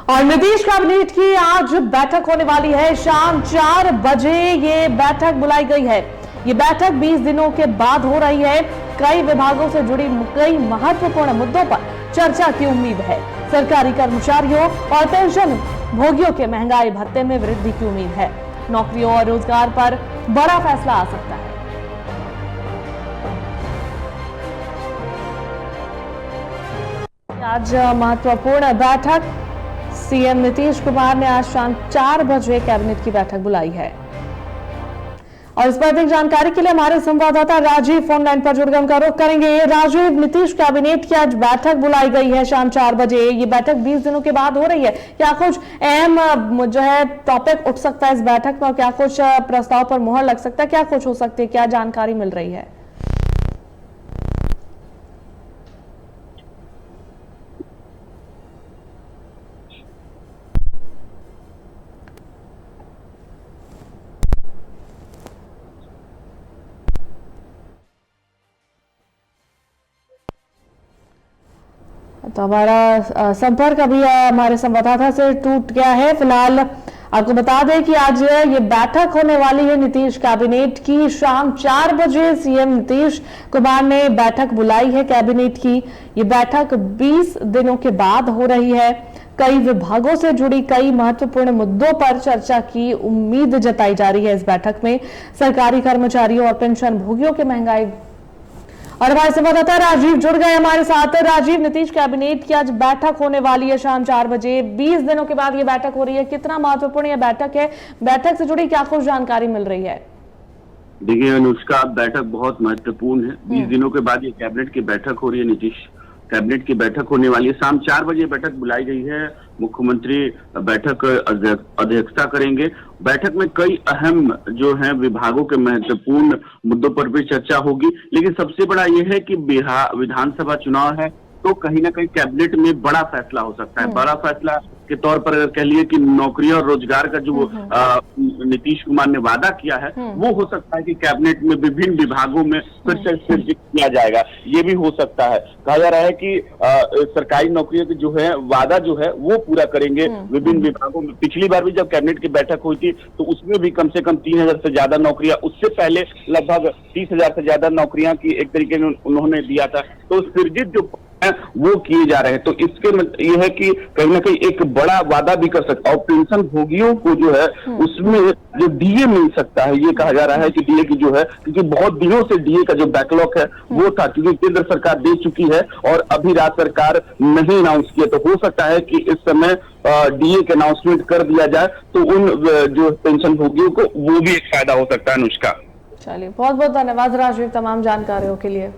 और नीतीश कैबिनेट की आज बैठक होने वाली है। शाम 4 बजे ये बैठक बुलाई गई है। ये बैठक 20 दिनों के बाद हो रही है। कई विभागों से जुड़ी कई महत्वपूर्ण मुद्दों पर चर्चा की उम्मीद है। सरकारी कर्मचारियों और पेंशन भोगियों के महंगाई भत्ते में वृद्धि की उम्मीद है। नौकरियों और रोजगार पर बड़ा फैसला आ सकता है। आज महत्वपूर्ण बैठक सीएम नीतीश कुमार ने आज शाम 4 बजे कैबिनेट की बैठक बुलाई है। और इस पर अधिक जानकारी के लिए हमारे संवाददाता राजीव फोन लाइन पर जुड़ गए, उनका रुख करेंगे। राजीव, नीतीश कैबिनेट की आज बैठक बुलाई गई है शाम 4 बजे। ये बैठक 20 दिनों के बाद हो रही है। क्या कुछ अहम जो है टॉपिक उठ सकता है इस बैठक में और क्या कुछ प्रस्ताव पर मुहर लग सकता है, क्या कुछ हो सकती है, क्या जानकारी मिल रही है? तो हमारा संपर्क अभी हमारे संवाददाता से टूट गया है। फिलहाल आपको बता दें कि आज ये बैठक होने वाली है नीतीश कैबिनेट की। शाम 4 बजे सीएम नीतीश कुमार ने बैठक बुलाई है कैबिनेट की। ये बैठक 20 दिनों के बाद हो रही है। कई विभागों से जुड़ी कई महत्वपूर्ण मुद्दों पर चर्चा की उम्मीद जताई जा रही है। इस बैठक में सरकारी कर्मचारियों और पेंशन भोगियों के महंगाई। और हमारे संवाददाता राजीव जुड़ गए हमारे साथ। राजीव, नीतीश कैबिनेट की आज बैठक होने वाली है शाम 4 बजे। 20 दिनों के बाद ये बैठक हो रही है। कितना महत्वपूर्ण ये बैठक है? बैठक से जुड़ी क्या कुछ जानकारी मिल रही है? देखिए अनुष्का, बैठक बहुत महत्वपूर्ण है। 20 दिनों के बाद ये कैबिनेट की बैठक हो रही है। नीतीश कैबिनेट की बैठक होने वाली है। शाम 4 बजे बैठक बुलाई गई है। मुख्यमंत्री बैठक अध्यक्षता करेंगे। बैठक में कई अहम जो है विभागों के महत्वपूर्ण मुद्दों पर भी चर्चा होगी। लेकिन सबसे बड़ा यह है कि विधानसभा चुनाव है तो कहीं ना कहीं कैबिनेट में बड़ा फैसला हो सकता है। बड़ा फैसला के तौर पर अगर कह लिए कि नौकरी और रोजगार का जो नीतीश कुमार ने वादा किया है वो हो सकता है कि कैबिनेट में विभिन्न विभागों में फिर से सृजित किया जाएगा। ये भी हो सकता है। कहा जा रहा है कि सरकारी नौकरियों की जो है वादा जो है वो पूरा करेंगे विभिन्न विभागों में। पिछली बार भी जब कैबिनेट की बैठक हुई थी तो उसमें भी कम से कम 3000 से ज्यादा नौकरियां, उससे पहले लगभग 30,000 से ज्यादा नौकरियां की एक तरीके से उन्होंने दिया था। तो सृजित जो वो किए जा रहे हैं। तो इसके ये है कि कहीं ना कहीं एक बड़ा वादा भी कर सकता है। और पेंशन भोगियों को जो है उसमें जो डीए मिल सकता है, ये कहा जा रहा है कि डीए की जो है, क्योंकि बहुत दिनों से डीए का जो बैकलॉग है वो था, क्योंकि केंद्र सरकार दे चुकी है और अभी राज्य सरकार नहीं अनाउंस किया। तो हो सकता है कि इस समय डीए के अनाउंसमेंट कर दिया जाए तो उन जो पेंशन भोगियों को वो भी एक फायदा हो सकता है। अनुष्का, चलिए, बहुत बहुत धन्यवाद राजीव तमाम जानकारियों के लिए।